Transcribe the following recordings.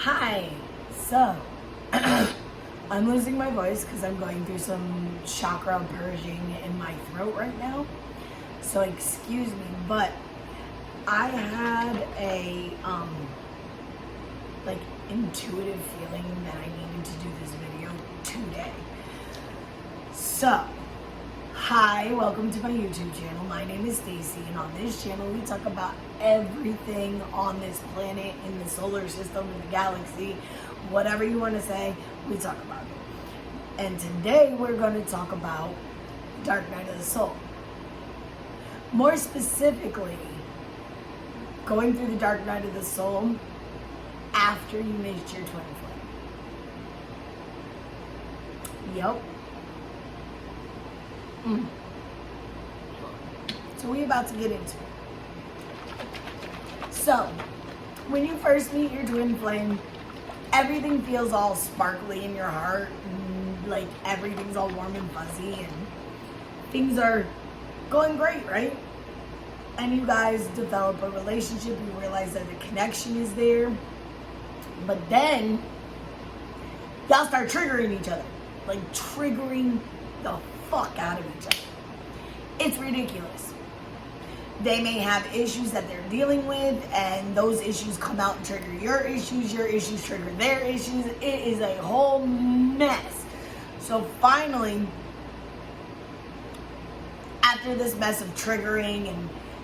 Hi. So, I'm losing my voice because I'm going through some chakra purging in my throat right now. So excuse me, but I had a intuitive feeling that I needed to do this video today. So, hi, welcome to my YouTube channel. My name is Stacy, and on this channel we talk about everything on this planet, in the solar system, in the galaxy, whatever you want to say, we talk about it. And today we're going to talk about Dark Night of the Soul. More specifically, going through the Dark Night of the Soul after you made your twin flame. Yep. So we're about to get into it. So, when you first meet your twin flame, everything feels all sparkly in your heart, and like everything's all warm and fuzzy, and things are going great, right? And you guys develop a relationship, you realize that the connection is there, but then y'all start triggering each other, like triggering the fuck out of each other. It's ridiculous. They may have issues that they're dealing with, and those issues come out and trigger your issues trigger their issues. It is a whole mess. So finally, after this mess of triggering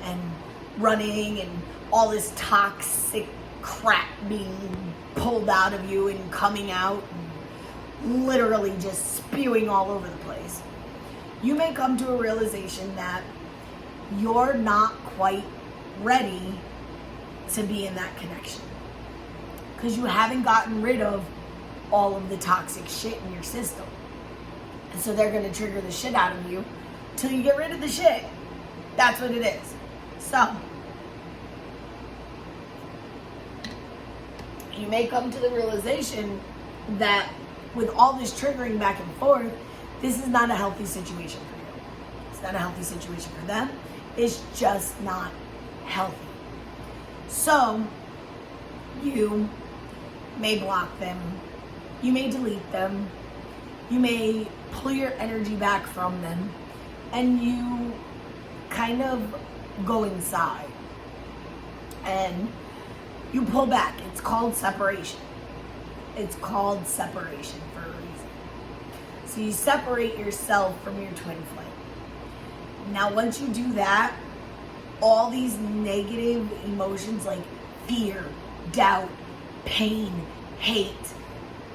and running and all this toxic crap being pulled out of you and coming out and literally just spewing all over the place, you may come to a realization that you're not quite ready to be in that connection because you haven't gotten rid of all of the toxic shit in your system. And so they're going to trigger the shit out of you till you get rid of the shit. That's what it is. So, you may come to the realization that with all this triggering back and forth, this is not a healthy situation for you. It's not a healthy situation for them. It's just not healthy. So, you may block them. You may delete them. You may pull your energy back from them. And you kind of go inside. And you pull back. It's called separation. It's called separation for a reason. So you separate yourself from your twin flame. Now, once you do that, all these negative emotions like fear, doubt, pain, hate,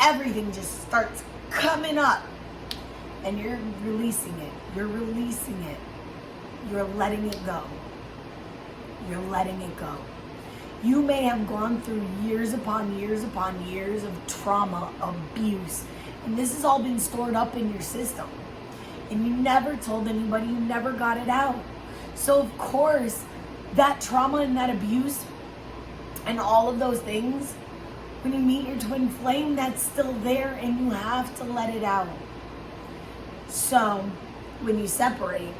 everything just starts coming up. And you're releasing it. You're releasing it. You're letting it go. You're letting it go. You may have gone through years upon years upon years of trauma, abuse, and this has all been stored up in your system. And you never told anybody, you never got it out. So of course, that trauma and that abuse and all of those things, when you meet your twin flame, that's still there and you have to let it out. So when you separate,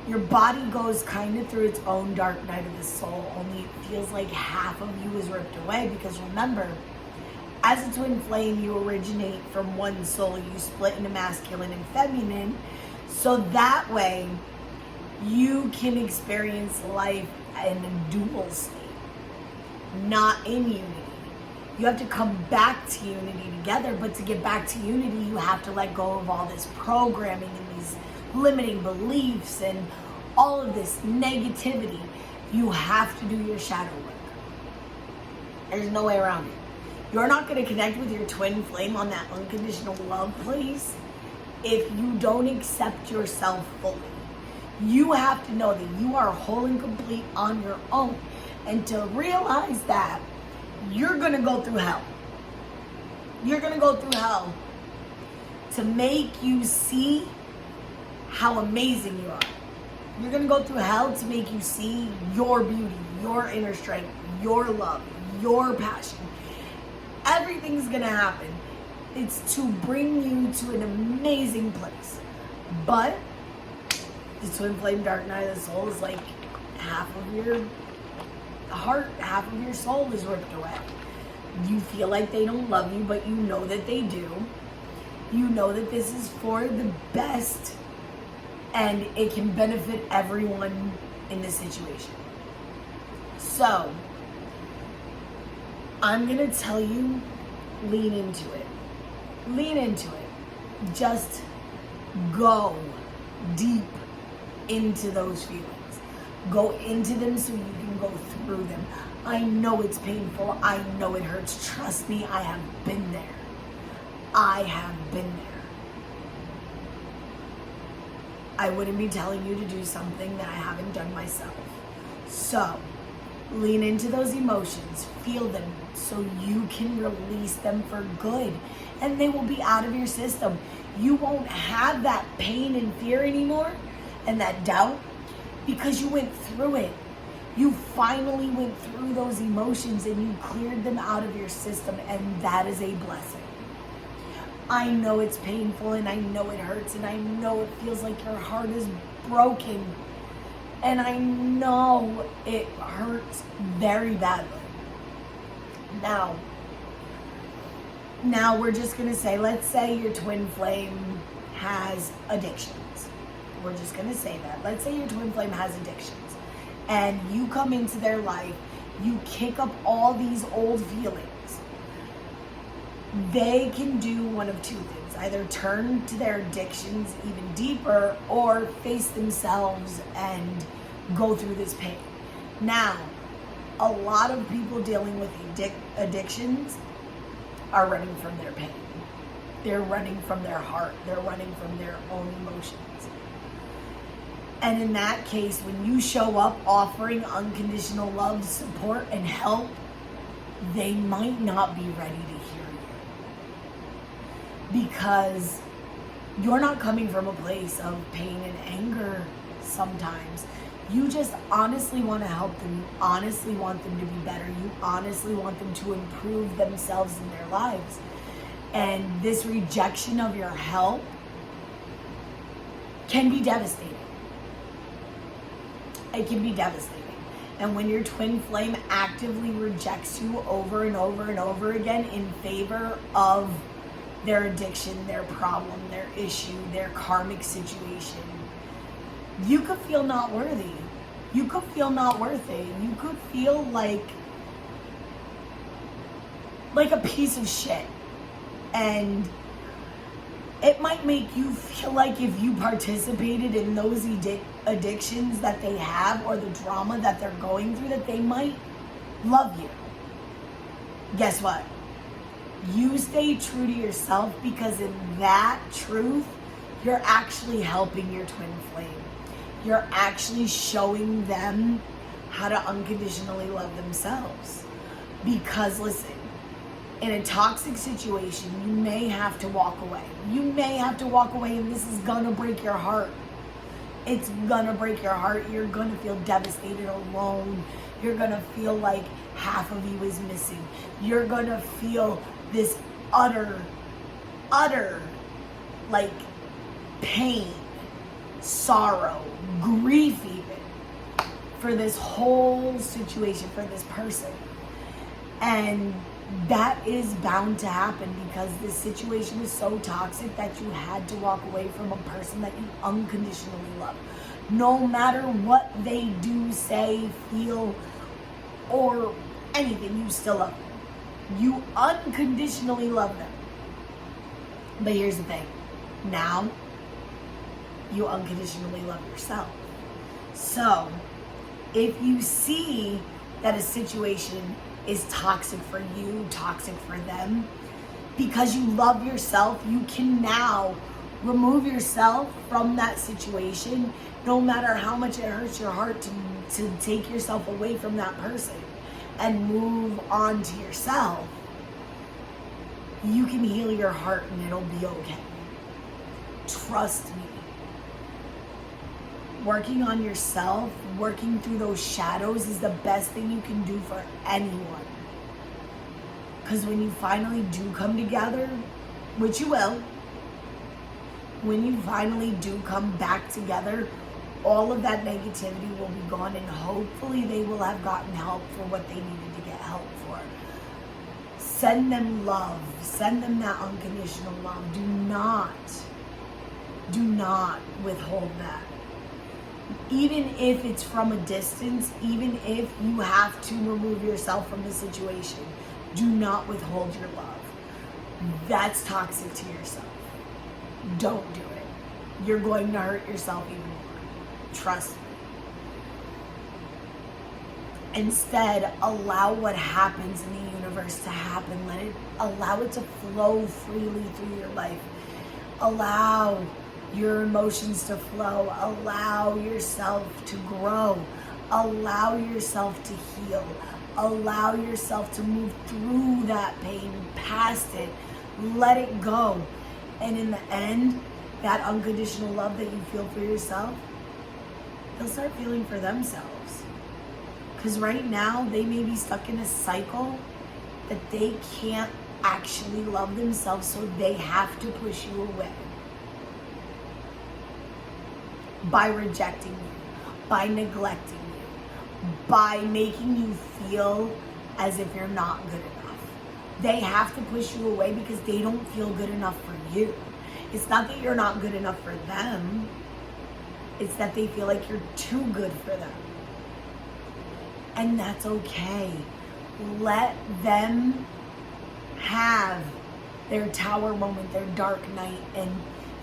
your body goes kind of through its own dark night of the soul, only it feels like half of you is ripped away, because remember, as a twin flame, you originate from one soul. You split into masculine and feminine, so that way you can experience life in a dual state, not in unity. You have to come back to unity together, but to get back to unity, you have to let go of all this programming and these limiting beliefs and all of this negativity. You have to do your shadow work. There's no way around it. You're not going to connect with your twin flame on that unconditional love place if you don't accept yourself fully. You have to know that you are whole and complete on your own. And to realize that, you're going to go through hell. You're going to go through hell to make you see how amazing you are. You're going to go through hell to make you see your beauty, your inner strength, your love, your passion. Everything's going to happen. It's to bring you to an amazing place. But the twin flame dark night of the soul is like half of your heart, half of your soul is ripped away. You feel like they don't love you, but you know that they do. You know that this is for the best and it can benefit everyone in this situation. So, I'm going to tell you, lean into it. Lean into it. Just go deep into those feelings. Go into them so you can go through them. I know it's painful. I know it hurts. Trust me, I have been there. I have been there. I wouldn't be telling you to do something that I haven't done myself. So, lean into those emotions. Feel them so you can release them for good. And they will be out of your system. You won't have that pain and fear anymore and that doubt because you went through it. You finally went through those emotions and you cleared them out of your system, and that is a blessing. I know it's painful and I know it hurts and I know it feels like your heart is broken and I know it hurts very badly. Now we're just going to say, let's say your twin flame has addictions. We're just going to say that. Let's say your twin flame has addictions and you come into their life, you kick up all these old feelings. They can do one of two things. Either turn to their addictions even deeper or face themselves and go through this pain. Now, a lot of people dealing with addictions are running from their pain. They're running from their heart. They're running from their own emotions. And in that case, when you show up offering unconditional love, support, and help, they might not be ready to hear you. Because you're not coming from a place of pain and anger sometimes. You just honestly want to help them. You honestly want them to be better. You honestly want them to improve themselves in their lives. And this rejection of your help can be devastating. It can be devastating. And when your twin flame actively rejects you over and over and over again in favor of their addiction, their problem, their issue, their karmic situation, you could feel not worthy. You could feel not worthy. You could feel like a piece of shit. And it might make you feel like if you participated in those addictions that they have or the drama that they're going through, that they might love you. Guess what? You stay true to yourself, because in that truth, you're actually helping your twin flame. You're actually showing them how to unconditionally love themselves. Because listen, in a toxic situation, you may have to walk away. You may have to walk away, and this is gonna break your heart. It's gonna break your heart. You're gonna feel devastated, alone. You're gonna feel like half of you is missing. You're gonna feel this utter, like pain, sorrow, grief even, for this whole situation, for this person. And that is bound to happen because this situation is so toxic that you had to walk away from a person that you unconditionally love. No matter what they do, say, feel, or anything, you still love them. You unconditionally love them. But here's the thing. Now, you unconditionally love yourself. So, if you see that a situation is toxic for you, toxic for them, because you love yourself, you can now remove yourself from that situation, no matter how much it hurts your heart to take yourself away from that person and move on to yourself. You can heal your heart and it'll be okay. Trust me. Working on yourself, working through those shadows is the best thing you can do for anyone. Because when you finally do come together, which you will, when you finally do come back together, all of that negativity will be gone, and hopefully they will have gotten help for what they needed to get help for. Send them love. Send them that unconditional love. Do not withhold that. Even if it's from a distance, even if you have to remove yourself from the situation, do not withhold your love. That's toxic to yourself. Don't do it. You're going to hurt yourself even more. Trust me. Instead, allow what happens in the universe to happen. Allow it to flow freely through your life. Allow your emotions to flow. Allow yourself to grow. Allow yourself to heal. Allow yourself to move through that pain, past it. Let it go. And in the end, that unconditional love that you feel for yourself, they'll start feeling for themselves. Because right now, they may be stuck in a cycle that they can't actually love themselves, so they have to push you away. By rejecting you, by neglecting you, by making you feel as if you're not good enough. They have to push you away because they don't feel good enough for you. It's not that you're not good enough for them. It's that they feel like you're too good for them. And that's okay. Let them have their tower moment, their dark night. And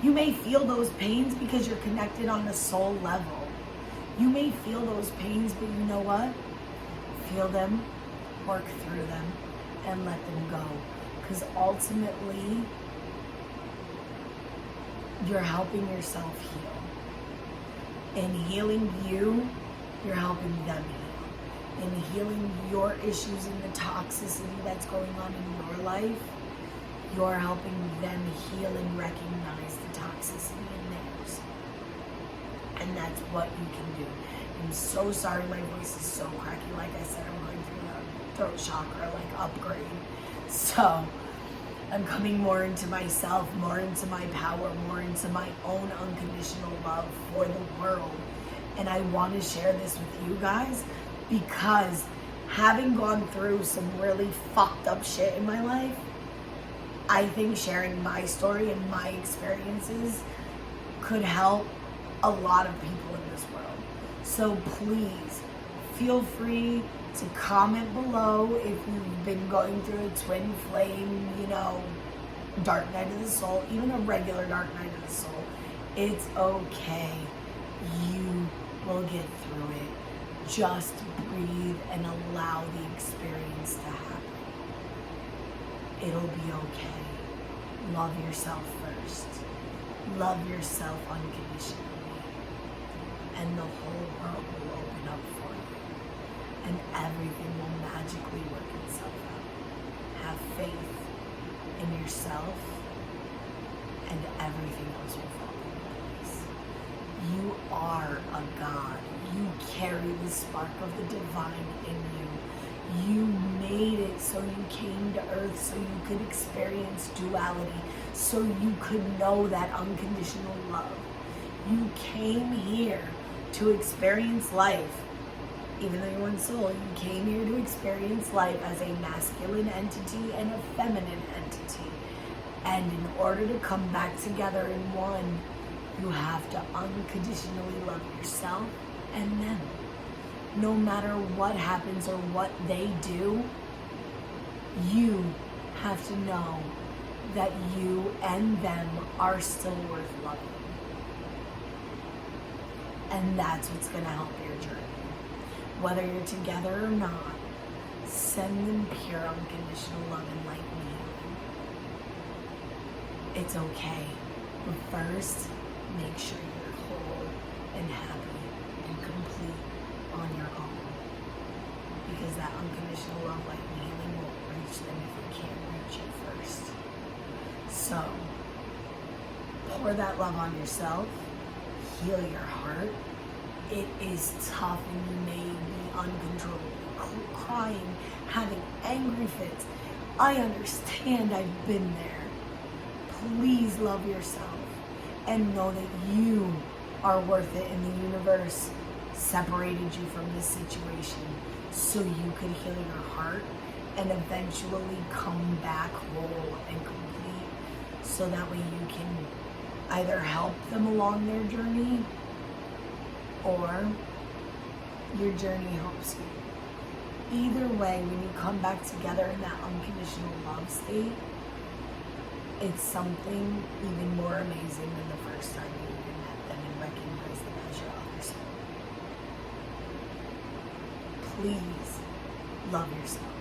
you may feel those pains because you're connected on a soul level. You may feel those pains, but you know what? Feel them, work through them, and let them go. Because ultimately, you're helping yourself heal. In healing you, you're helping them heal. In healing your issues and the toxicity that's going on in your life, you're helping them heal and recognize the toxicity in theirs. And that's what you can do. I'm so sorry my voice is so cracky. Like I said, I'm going through a throat chakra upgrade. So I'm coming more into myself, more into my power, more into my own unconditional love for the world. And I want to share this with you guys because having gone through some really fucked up shit in my life, I think sharing my story and my experiences could help a lot of people in this world. So please feel free to comment below if you've been going through a twin flame, dark night of the soul, even a regular dark night of the soul. It's okay. You will get through it. Just breathe and allow the experience to happen. It'll be okay. Love yourself first. Love yourself unconditionally. And the whole world will open up for you. And everything will magically work itself out. Have faith in yourself and everything else will fall into place. You are a God. You carry the spark of the divine in you. You made it so you came to earth so you could experience duality, so you could know that unconditional love. You came here to experience life. Even though you're one soul, you came here to experience life as a masculine entity and a feminine entity. And in order to come back together in one, you have to unconditionally love yourself and them. No matter what happens or what they do, you have to know that you and them are still worth loving. And that's what's going to help your journey. Whether you're together or not, send them pure unconditional love and light and healing. It's okay. But first, make sure you're whole and happy and complete on your own. Because that unconditional love, light, and healing won't reach them if you can't reach it first. So, pour that love on yourself. Heal your heart. It is tough and you may be uncontrollable, crying, having angry fits. I understand, I've been there. Please love yourself and know that you are worth it in the universe. separated you from this situation so you could heal your heart and eventually come back whole and complete, so that way you can either help them along their journey or your journey helps you. Either way, when you come back together in that unconditional love state, it's something even more amazing than the first time you even met them and recognized them as your other soul. Please love yourself.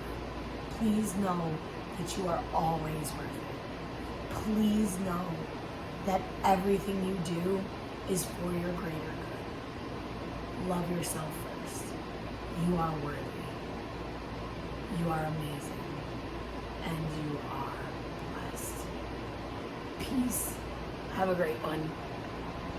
Please know that you are always worth it. Please know that everything you do is for your greater good. Love yourself first. You are worthy. You are amazing. And you are blessed. Peace. Have a great one.